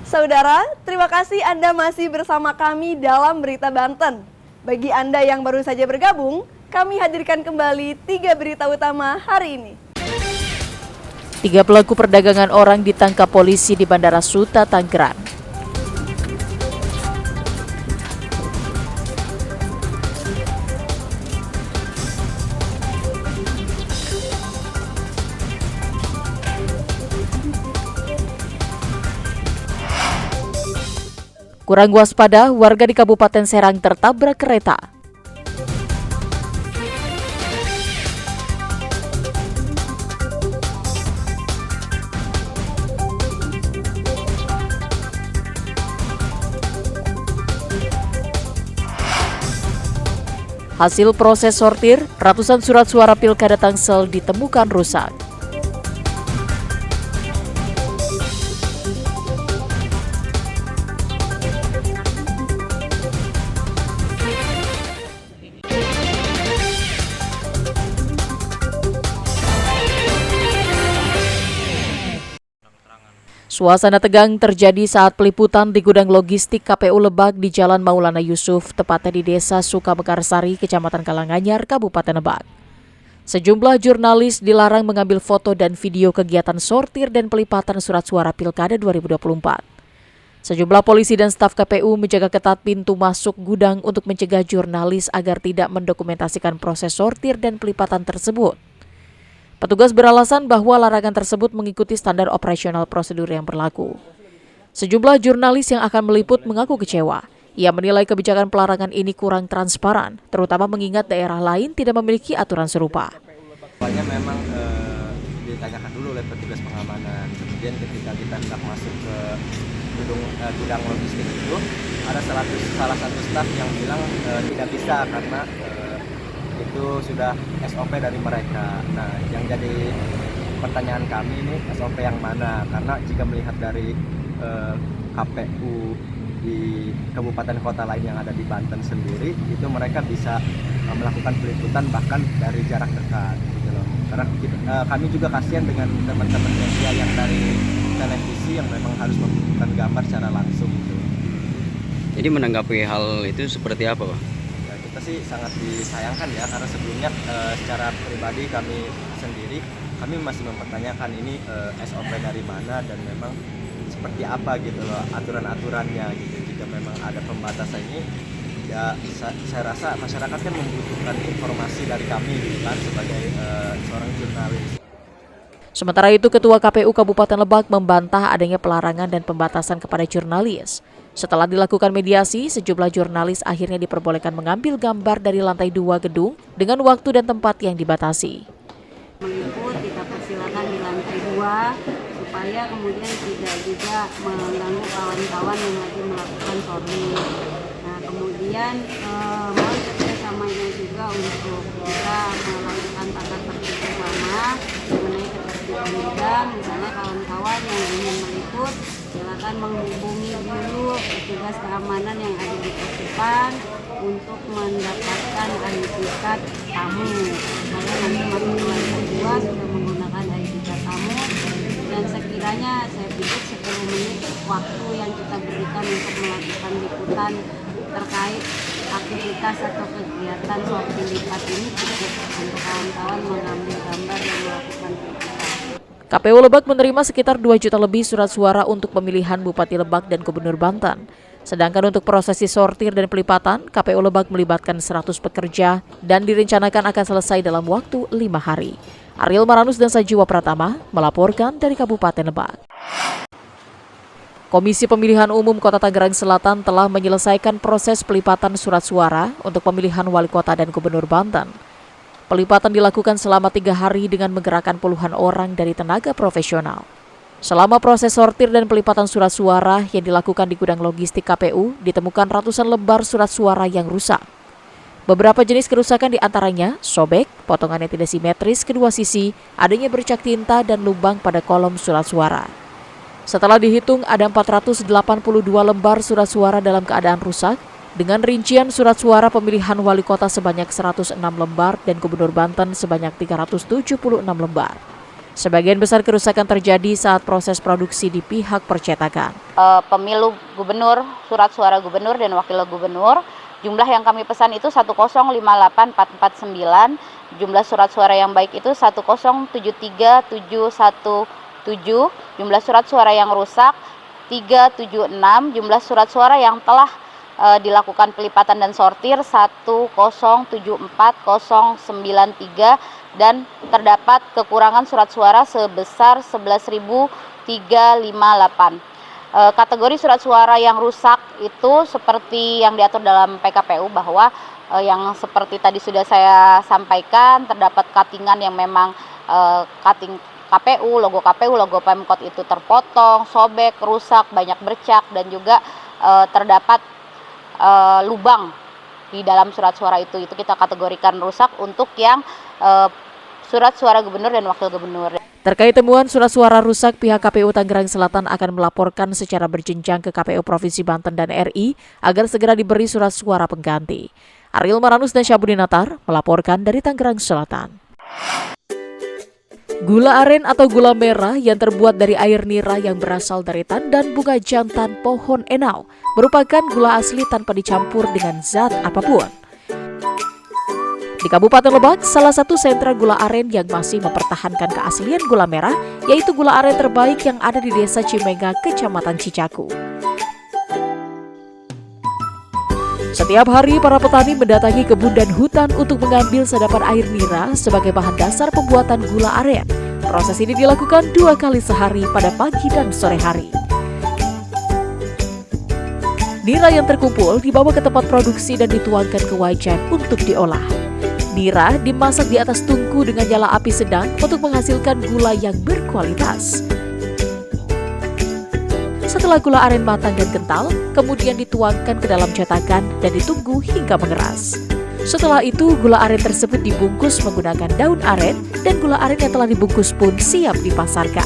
Saudara, terima kasih Anda masih bersama kami dalam Berita Banten. Bagi Anda yang baru saja bergabung, kami hadirkan kembali 3 berita utama hari ini. 3 pelaku perdagangan orang ditangkap polisi di Bandara Suta, Tangerang. Kurang waspada, warga di Kabupaten Serang tertabrak kereta. Hasil proses sortir, ratusan surat suara Pilkada Tangsel ditemukan rusak. Suasana tegang terjadi saat peliputan di gudang logistik KPU Lebak di Jalan Maulana Yusuf, tepatnya di Desa Sukamekarsari, Kecamatan Karanganyar, Kabupaten Lebak. Sejumlah jurnalis dilarang mengambil foto dan video kegiatan sortir dan pelipatan surat suara Pilkada 2024. Sejumlah polisi dan staf KPU menjaga ketat pintu masuk gudang untuk mencegah jurnalis agar tidak mendokumentasikan proses sortir dan pelipatan tersebut. Petugas beralasan bahwa larangan tersebut mengikuti standar operasional prosedur yang berlaku. Sejumlah jurnalis yang akan meliput mengaku kecewa. Ia menilai kebijakan pelarangan ini kurang transparan, terutama mengingat daerah lain tidak memiliki aturan serupa. Awalnya memang ditanyakan dulu oleh petugas pengamanan. Kemudian ketika kita hendak masuk ke gudang logistik itu, ada salah satu staf yang bilang tidak bisa karena itu sudah SOP dari mereka. Nah, yang jadi pertanyaan kami ini SOP yang mana? Karena jika melihat dari KPU di kabupaten kota lain yang ada di Banten sendiri, itu mereka bisa melakukan peliputan bahkan dari jarak dekat. Gitu loh. Karena kami juga kasihan dengan teman-teman media yang dari televisi yang memang harus memberikan gambar secara langsung. Gitu. Jadi menanggapi hal itu seperti apa, Pak? Kita sih sangat disayangkan ya, karena sebelumnya secara pribadi kami sendiri masih mempertanyakan ini SOP dari mana dan memang seperti apa gitu loh aturan-aturannya gitu. Jika memang ada pembatasan ini ya saya rasa masyarakat kan membutuhkan informasi dari kami gitu kan sebagai seorang jurnalis. Sementara itu, Ketua KPU Kabupaten Lebak membantah adanya pelarangan dan pembatasan kepada jurnalis. Setelah dilakukan mediasi, sejumlah jurnalis akhirnya diperbolehkan mengambil gambar dari lantai 2 gedung dengan waktu dan tempat yang dibatasi. Meliput kita persilakan di lantai 2 supaya kemudian tidak juga mengganggu kawan-kawan yang lagi melakukan sortir. Nah, kemudian mohon kerjasamanya juga untuk kita melakukan tata tertib bersama mengenai ketertiban gudang. Misalnya kawan-kawan yang ingin meliput, silakan menghubungi dulu petugas keamanan yang ada di pos depan untuk mendapatkan ID card tamu. Supaya nanti masuk ke lantai 2 sudah menggunakan ID card tamu. Dan sekiranya saya pikir 10 menit waktu yang kita berikan untuk melakukan liputan terkait aktivitas atau kegiatan sortir lipat ini cukup untuk kawan-kawan mengambil gambar dan melakukan liputan. KPU Lebak menerima sekitar 2 juta lebih surat suara untuk pemilihan Bupati Lebak dan Gubernur Banten. Sedangkan untuk prosesi sortir dan pelipatan, KPU Lebak melibatkan 100 pekerja dan direncanakan akan selesai dalam waktu 5 hari. Ariel Maranus dan Sajiwa Pratama melaporkan dari Kabupaten Lebak. Komisi Pemilihan Umum Kota Tangerang Selatan telah menyelesaikan proses pelipatan surat suara untuk pemilihan Wali Kota dan Gubernur Banten. Pelipatan dilakukan selama 3 hari dengan menggerakkan puluhan orang dari tenaga profesional. Selama proses sortir dan pelipatan surat suara yang dilakukan di gudang logistik KPU, ditemukan ratusan lembar surat suara yang rusak. Beberapa jenis kerusakan diantaranya sobek, potongan yang tidak simetris kedua sisi, adanya bercak tinta dan lubang pada kolom surat suara. Setelah dihitung, ada 482 lembar surat suara dalam keadaan rusak, dengan rincian surat suara pemilihan wali kota sebanyak 106 lembar dan gubernur Banten sebanyak 376 lembar. Sebagian besar kerusakan terjadi saat proses produksi di pihak percetakan. Pemilu gubernur, surat suara gubernur dan wakil gubernur, jumlah yang kami pesan itu 1058449, jumlah surat suara yang baik itu 1073717, jumlah surat suara yang rusak 376, jumlah surat suara yang telah dilakukan pelipatan dan sortir 1074093, dan terdapat kekurangan surat suara sebesar 11.358. Kategori surat suara yang rusak itu seperti yang diatur dalam PKPU, bahwa yang seperti tadi sudah saya sampaikan, terdapat cuttingan yang memang cutting KPU, logo Pemkot itu terpotong, sobek, rusak, banyak bercak, dan juga terdapat lubang di dalam surat suara itu kita kategorikan rusak untuk yang surat suara gubernur dan wakil gubernur. Terkait temuan surat suara rusak, pihak KPU Tangerang Selatan akan melaporkan secara berjenjang ke KPU Provinsi Banten dan RI agar segera diberi surat suara pengganti. Ariel Maranus dan Syabudinatar melaporkan dari Tangerang Selatan. Gula aren atau gula merah yang terbuat dari air nira yang berasal dari tandan bunga jantan pohon enau merupakan gula asli tanpa dicampur dengan zat apapun. Di Kabupaten Lebak, salah satu sentra gula aren yang masih mempertahankan keaslian gula merah, yaitu gula aren terbaik yang ada di Desa Cimega, Kecamatan Cicaku. Setiap hari, para petani mendatangi kebun dan hutan untuk mengambil sedapan air nira sebagai bahan dasar pembuatan gula aren. Proses ini dilakukan 2 kali sehari pada pagi dan sore hari. Nira yang terkumpul dibawa ke tempat produksi dan dituangkan ke wajan untuk diolah. Nira dimasak di atas tungku dengan nyala api sedang untuk menghasilkan gula yang berkualitas. Setelah gula aren matang dan kental, kemudian dituangkan ke dalam cetakan dan ditunggu hingga mengeras. Setelah itu, gula aren tersebut dibungkus menggunakan daun aren, dan gula aren yang telah dibungkus pun siap dipasarkan.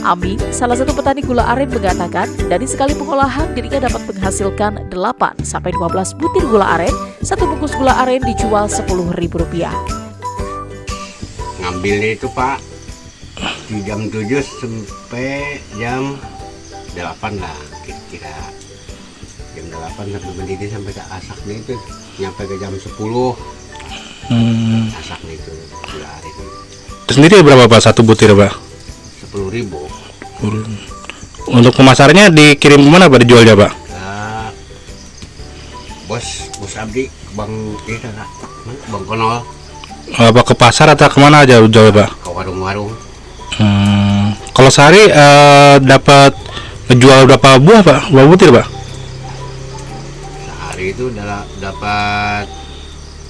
Aming, salah satu petani gula aren, mengatakan dari sekali pengolahan dirinya dapat menghasilkan 8-12 butir gula aren. Satu bungkus gula aren dijual Rp10.000. Ngambilnya itu Pak di jam 7 sampai jam 8 lah kira-kira. Jam 8 sampai mendidih sampai ke asaknya itu nyampe ke jam 10. Asaknya itu gula aren. Itu sendiri berapa Pak satu butir Pak? 10.000. Untuk pemasarannya dikirim kemana Pak, dijualnya Pak? Bos Abdi, Bang Konol. Apa ke pasar atau kemana aja jualnya Pak? Ke warung-warung. Kalau sehari dapat ngejual berapa buah Pak? Berapa butir Pak? Sehari itu dapat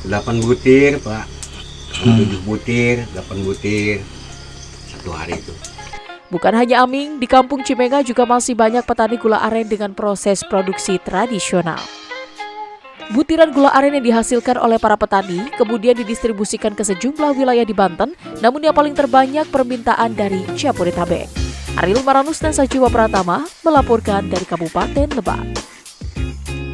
8 butir Pak. 7 butir, 8 butir satu hari itu. Bukan hanya Aming, di kampung Cimega juga masih banyak petani gula aren dengan proses produksi tradisional. Butiran gula aren yang dihasilkan oleh para petani kemudian didistribusikan ke sejumlah wilayah di Banten, namun yang paling terbanyak permintaan dari Jabodetabek. Ariel Maranus dan Sajiwa Pratama melaporkan dari Kabupaten Lebak.